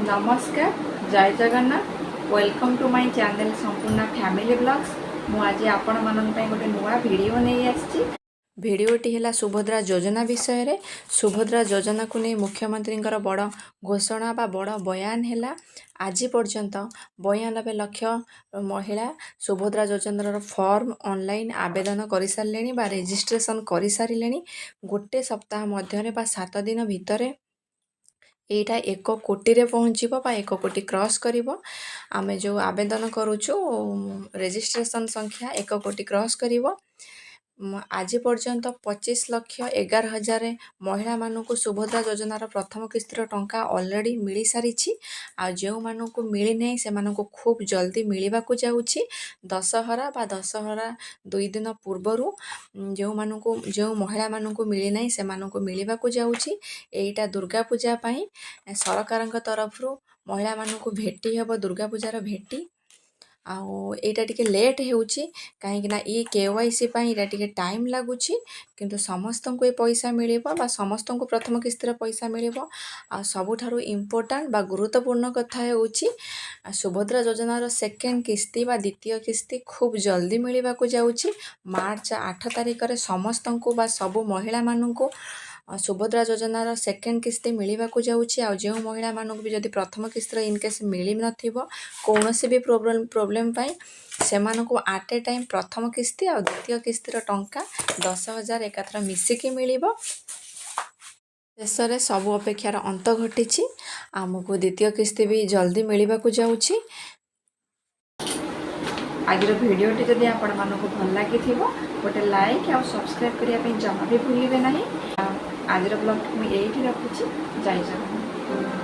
नमस्कार जय Jagannath welcome to my channel Sampurna family blogs. मु आज आपण मानन पे गोटे नुआ वीडियो नहीं आछि। भिडियोटी है सुभद्रा योजना विषय रे। सुभद्रा योजना को नहीं मुख्यमंत्री बड़ घोषणा बा बड़ बयान है। आज पर्यंत 92 लाख महिला सुभद्रा योजनार फॉर्म ऑनलाइन आवेदन कर सारे बा रजिस्ट्रेशन कर सारे। गोटे सप्ताह मध्य 7 दिन भितर एटा 1 कोटी रे पहुँचब बा 1 कोटी क्रॉस करिवो। आमे जो आवेदन करूचु रजिस्ट्रेशन संख्या 1 कोटी क्रॉस करिवो। आज पर्यंत 25,11,000 महिला मानू सुभद्रा योजनार प्रथम किस्तिर टंका ऑलरेडी मिली सारी। आ जो मानू मिली नहीं से मानू खूब जल्दी मिलवा को जाउछि। दशहरा बा दशहरा 2 दिन पूर्वर जो महिला मानू मिली नहीं से मानू मिलवा को जाउछि। एटा दुर्गा पूजा पाई सरकार तरफ महिला मानू भेटी हेब दुर्गा पूजार भेटी। आईटा टिके लेट होउछि कहीं ना ये केवाईसी टिके टाइम लगुछि किंतु समस्त को पैसा मिलिबो बा समस्त को प्रथम किस्तिर पैसा मिलिबो। आ सबुठारु इम्पोर्टेंट बा गुरुत्वपूर्ण कथा होउछि सुभद्रा योजनार सेकेंड किस्ती बा द्वितीय किस्ती खूब जल्दी मिलवा को जाउछि। मार्च 8 तारिख रे समस्त को बा सबु महिला मानू सुभद्रा योजनार सेकेंड किस्ती मिलवा को जाउछि। आ जो महिला मानू भी जदि प्रथम किस्तिर इनकेस मिली नथिबो कौनसी भी प्रॉब्लम पाई से मानू आट ए टाइम प्रथम किस्ती आ द्वितीय किस्तिर टंका 10,000 एकाथर मिसिकी मिलिबो। शेष में सबु अपेक्षार अंत घटी आमको द्वितीय किस्ती भी जल्दी मिलवा को जाउछि। आज भिडियोटी जदि आपण मानक भल लगी गोटे लाइक और सब्सक्राइब करने जमा भी भूलिए ना। आज ब्लॉग मुझे रखुच्छी। जय जगन्नाथ।